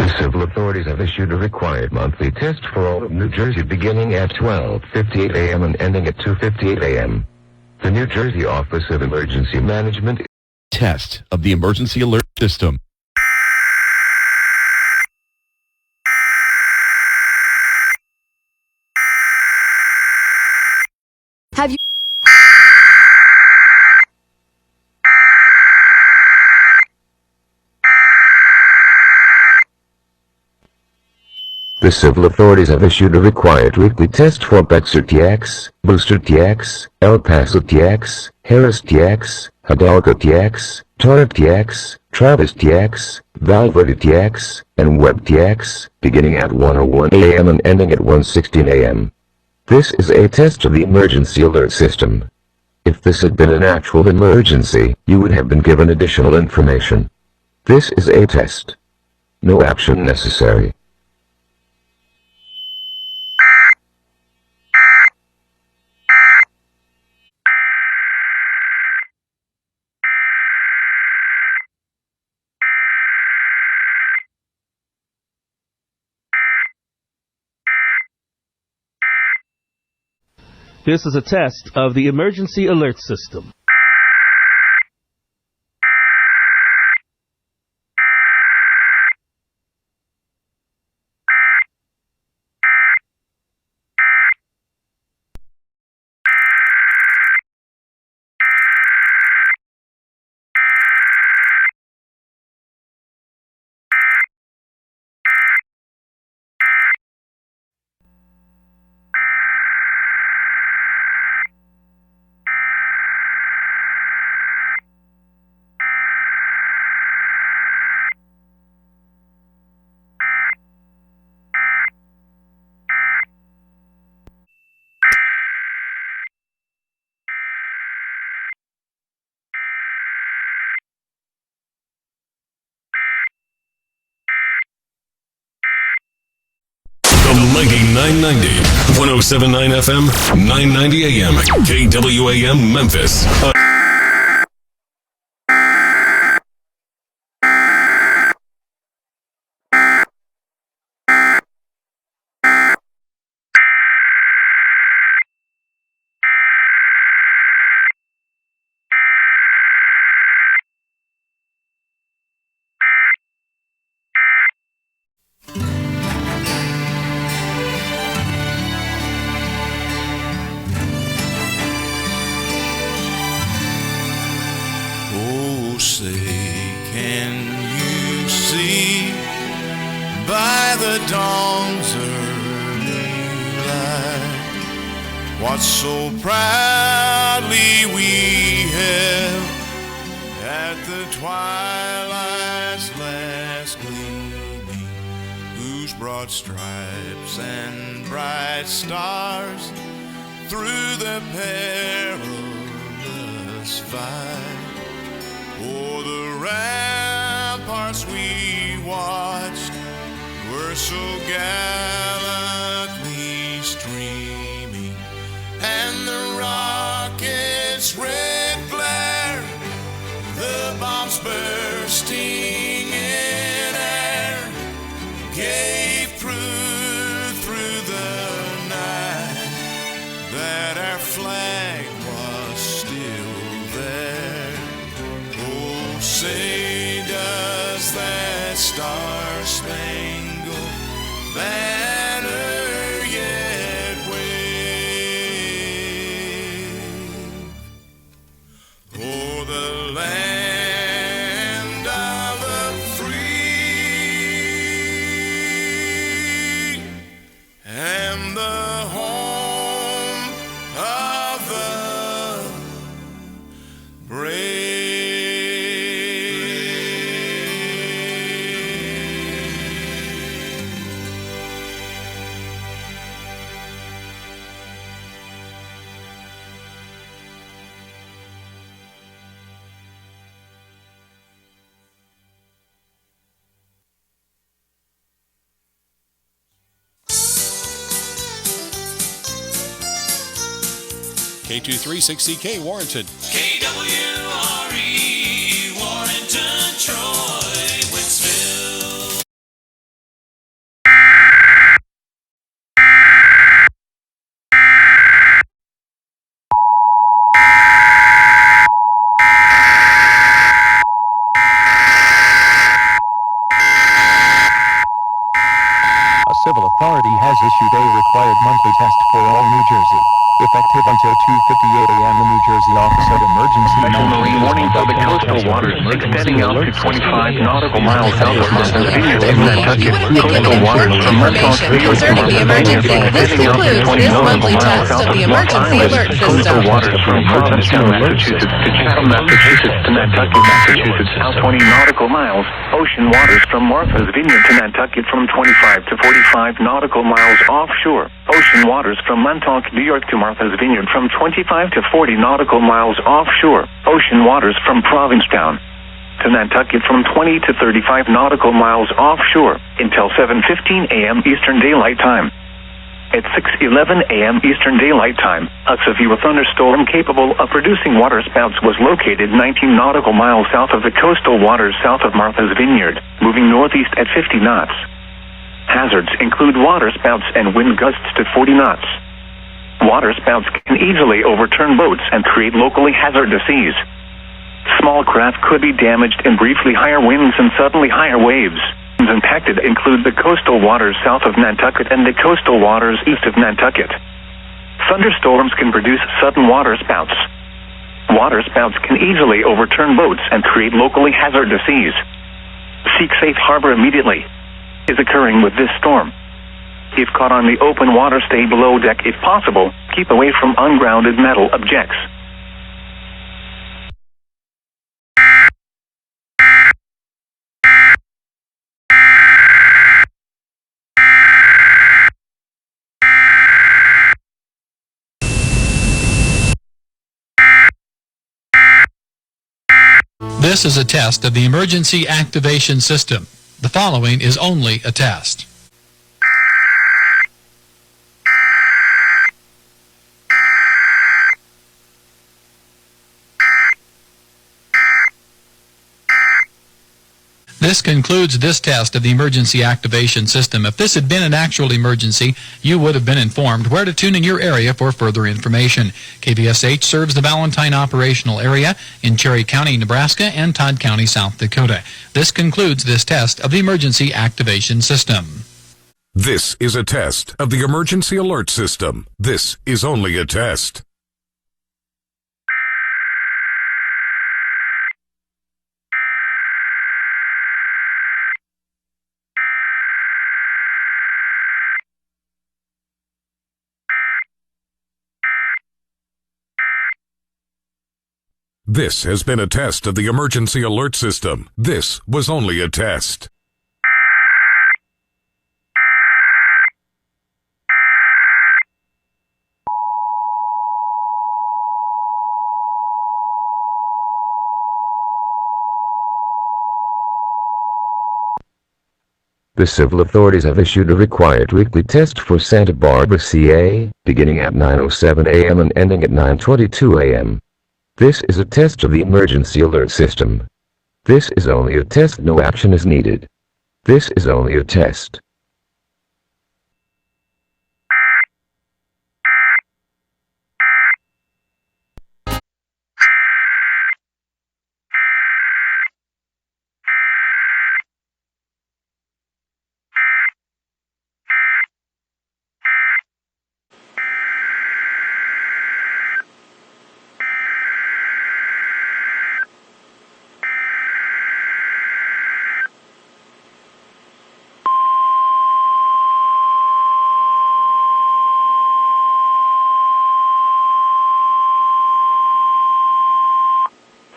The civil authorities have issued a required monthly test for all of New Jersey beginning at 12:58 a.m. and ending at 2:58 a.m. The New Jersey Office of Emergency Management Test of the emergency alert system. Have you The civil authorities have issued a required weekly test for Bexar TX, Booster TX, El Paso TX, Harris TX, Hidalgo TX, Torrey TX, Travis TX, Valverde TX, and Webb TX, beginning at 1:01 a.m. and ending at 1:16 a.m. This is a test of the emergency alert system. If this had been an actual emergency, you would have been given additional information. This is a test. No action necessary. This is a test of the emergency alert system. Mighty 990, 107.9 FM, 990 AM, KWAM Memphis. Oh, say, can you see by the dawn's early light what so proudly we held at the twilight's last gleaming, whose broad stripes and bright stars through the perilous fight o'er the ramparts we watched were so gallantly streaming, and the rockets' red glare, the bombs bursting in air, gave proof through the night that our flag was still there. Oh, say does that star-spangled banner yet wave o'er the land of the free and the home of the brave? K236CK Warrenton. KWRE Warrenton, Troy. civil authority has issued a required monthly test for all New Jersey. Effective until 2:58 a.m., the New Jersey Office of Emergency Special marine warning for the coastal waters extending out to 25 nautical miles south of Martha's Vineyard in Nantucket. Coastal waters from Montauk to concerning the emergency. This concludes this monthly test of the Emergency Alert Coastal System. waters from Provincetown, Massachusetts to Chatham, Massachusetts to Nantucket, Massachusetts, out 20 nautical miles. Ocean waters from Martha's Vineyard to Nantucket from 25 to 45 nautical miles offshore. Ocean waters from Montauk, New York to Martha's Vineyard from 25 to 40 nautical miles offshore. Ocean waters from Provincetown to Nantucket from 20 to 35 nautical miles offshore until 7:15 a.m. Eastern Daylight Time. At 6:11 a.m. Eastern Daylight Time, a severe thunderstorm capable of producing waterspouts was located 19 nautical miles south of the coastal waters south of Martha's Vineyard, moving northeast at 50 knots. Hazards include waterspouts and wind gusts to 40 knots. Waterspouts can easily overturn boats and create locally hazardous seas. Small craft could be damaged in briefly higher winds and suddenly higher waves. Impacted include the coastal waters south of Nantucket and the coastal waters east of Nantucket. Thunderstorms can produce sudden waterspouts. Waterspouts can easily overturn boats and create locally hazardous seas. Seek safe harbor immediately is occurring with this storm. If caught on the open water, stay below deck if possible. Keep away from ungrounded metal objects. This is a test of the emergency activation system. The following is only a test. This concludes this test of the emergency activation system. If this had been an actual emergency, you would have been informed where to tune in your area for further information. KVSH serves the Valentine operational area in Cherry County, Nebraska, and Todd County, South Dakota. This concludes this test of the emergency activation system. This is a test of the emergency alert system. This is only a test. This has been a test of the emergency alert system. This was only a test. The civil authorities have issued a required weekly test for Santa Barbara, CA, beginning at 9:07 a.m. and ending at 9:22 a.m. This is a test of the emergency alert system. This is only a test. No action is needed. This is only a test.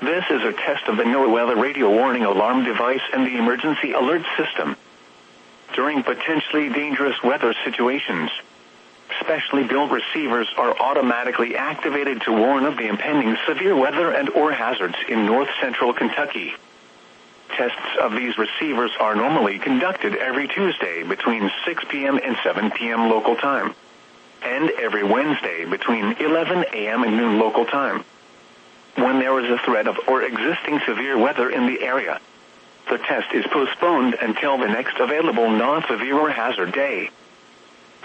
This is a test of the NOAA radio warning alarm device and the emergency alert system. During potentially dangerous weather situations, specially built receivers are automatically activated to warn of the impending severe weather and/or hazards in north-central Kentucky. Tests of these receivers are normally conducted every Tuesday between 6 p.m. and 7 p.m. local time, and every Wednesday between 11 a.m. and noon local time. When there is a threat of or existing severe weather in the area, the test is postponed until the next available non-severe or hazard day.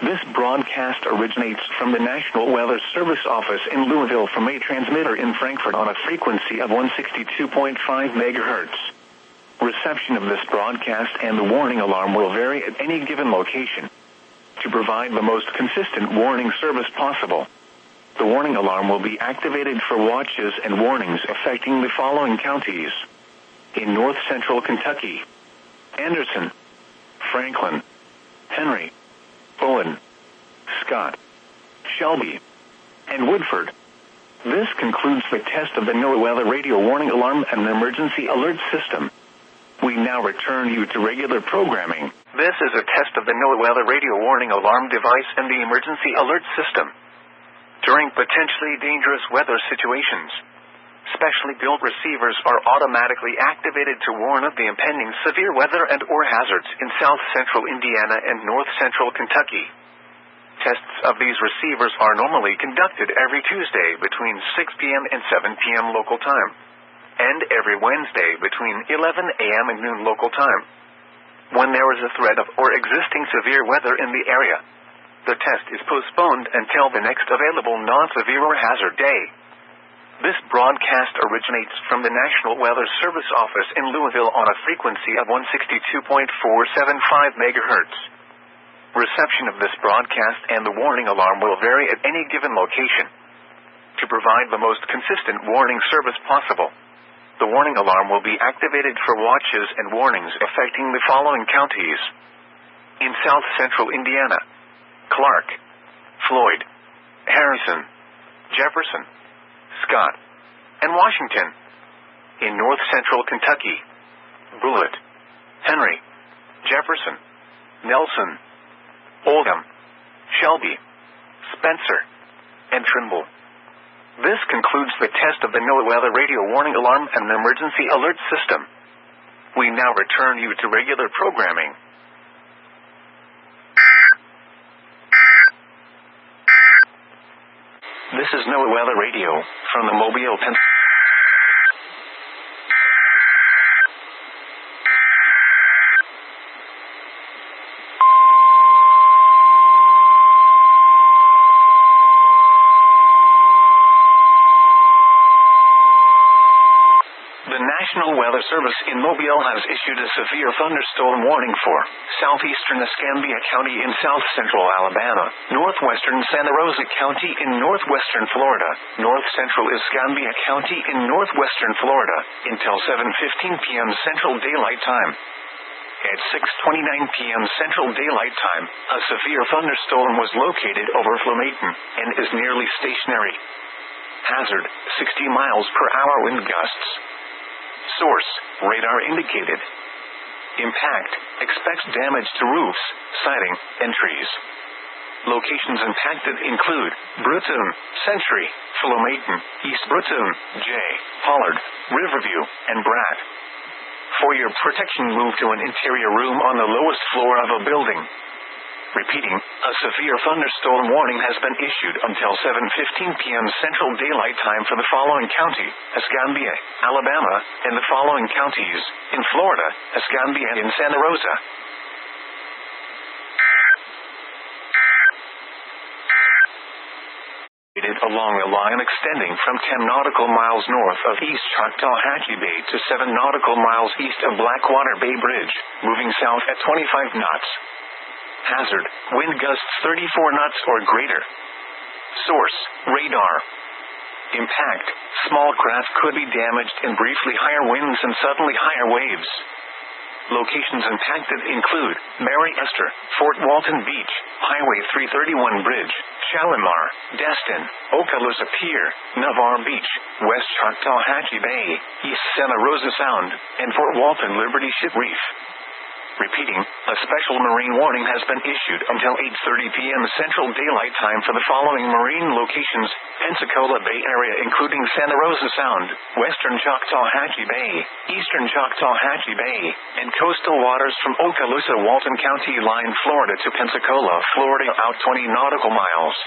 This broadcast originates from the National Weather Service office in Louisville from a transmitter in Frankfurt on a frequency of 162.5 megahertz. Reception of this broadcast and the warning alarm will vary at any given location. to provide the most consistent warning service possible. The warning alarm will be activated for watches and warnings affecting the following counties: in north central Kentucky: Anderson, Franklin, Henry, Owen, Scott, Shelby, and Woodford. This concludes the test of the NOAA Weather Radio Warning Alarm and Emergency Alert System. We now return you to regular programming. This is a test of the NOAA Weather Radio Warning Alarm device and the Emergency Alert System. During potentially dangerous weather situations, specially built receivers are automatically activated to warn of the impending severe weather and or hazards in south central Indiana and north central Kentucky. Tests of these receivers are normally conducted every Tuesday between 6 p.m. and 7 p.m. local time, and every Wednesday between 11 a.m. and noon local time. When there is a threat of or existing severe weather in the area, the test is postponed until the next available non-severe or hazard day. This broadcast originates from the National Weather Service office in Louisville on a frequency of 162.475 MHz. Reception of this broadcast and the warning alarm will vary at any given location. To provide the most consistent warning service possible, the warning alarm will be activated for watches and warnings affecting the following counties: in south central Indiana: Clark, Floyd, Harrison, Jefferson, Scott, and Washington. In north central Kentucky: Bullitt, Henry, Jefferson, Nelson, Oldham, Shelby, Spencer, and Trimble. This concludes the test of the NOAA Weather Radio Warning Alarm and Emergency Alert System. We now return you to regular programming. This is NOAA Weather Radio from the Mobile, Pennsylvania. National Weather Service in Mobile has issued a severe thunderstorm warning for southeastern Escambia County in south central Alabama, northwestern Santa Rosa County in northwestern Florida, north central Escambia County in northwestern Florida, until 7:15 p.m. Central Daylight Time. At 6:29 p.m. Central Daylight Time, a severe thunderstorm was located over Flamayton and is nearly stationary. Hazard: 60 miles per hour wind gusts. Source: radar indicated. Impact: expects damage to roofs, siding, and trees. Locations impacted include Brewton, Century, Flamayton, East Brewton, Jay, Pollard, Riverview, and Bratt. For your protection, move to an interior room on the lowest floor of a building. Repeating, a severe thunderstorm warning has been issued until 7:15 p.m. Central Daylight Time for the following county: Escambia, Alabama, and the following counties: in Florida, Escambia and Santa Rosa. Along a line extending from 10 nautical miles north of East Choctawhatchee Bay to 7 nautical miles east of Blackwater Bay Bridge, moving south at 25 knots. Hazard: wind gusts 34 knots or greater. Source: radar. Impact: small craft could be damaged in briefly higher winds and suddenly higher waves. Locations impacted include Mary Esther, Fort Walton Beach, Highway 331 Bridge, Shalimar, Destin, Okaloosa Pier, Navarre Beach, West Choctawhatchee Bay, East Santa Rosa Sound, and Fort Walton Liberty Ship Reef. Repeating, a special marine warning has been issued until 8:30 p.m. Central Daylight Time for the following marine locations: Pensacola Bay Area including Santa Rosa Sound, Western Choctawhatchee Bay, Eastern Choctawhatchee Bay, and coastal waters from Okaloosa Walton County line Florida to Pensacola, Florida out 20 nautical miles.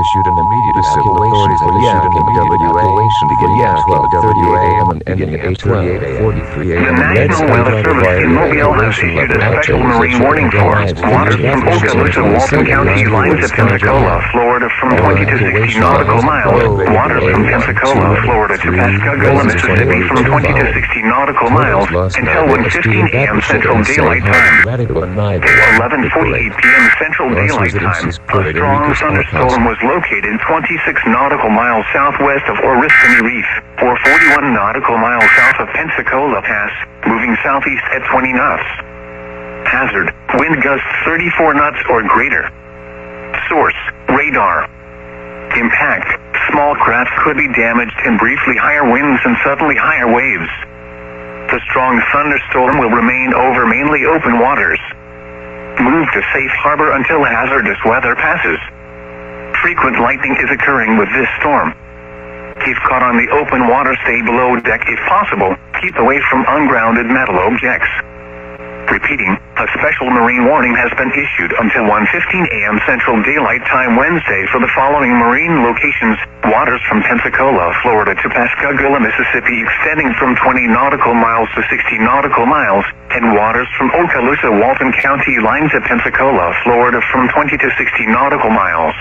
issued an immediate evacuation for Yak evacuation beginning at 12:30 a.m. and ending at 12:43 a.m. The National Weather Service in Mobile has issued a special marine warning for waters from Okaloosa, Walton County lines to Pensacola, Florida from 20 to 60 nautical miles. Waters from Pensacola, Florida to Pascagoula, Mississippi from 20 to 60 nautical miles until 1:15 a.m. Central Daylight Time. At 11:48 p.m. Central Daylight Time, a strong thunderstorm was located 26 nautical miles southwest of Oriskany Reef, or 41 nautical miles south of Pensacola Pass, moving southeast at 20 knots. Hazard, wind gusts 34 knots or greater. Source, radar. Impact, small craft could be damaged and briefly higher winds and suddenly higher waves. The strong thunderstorm will remain over mainly open waters. Move to safe harbor until hazardous weather passes. Frequent lightning is occurring with this storm. If caught on the open water, stay below deck if possible. Keep away from ungrounded metal objects. Repeating, a special marine warning has been issued until 1:15 a.m. Central Daylight Time Wednesday for the following marine locations: waters from Pensacola, Florida to Pascagoula, Mississippi extending from 20 nautical miles to 60 nautical miles, and waters from Okaloosa, Walton County line to Pensacola, Florida from 20 to 60 nautical miles.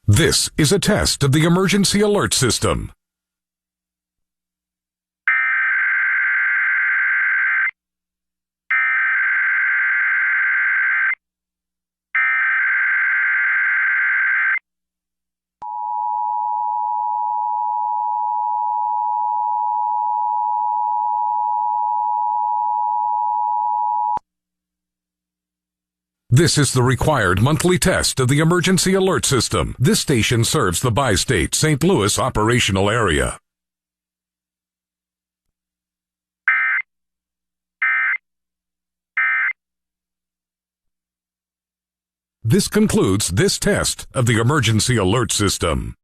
This is a test of the emergency alert system. This is the required monthly test of the emergency alert system. This station serves the bi-state St. Louis operational area. This concludes this test of the emergency alert system.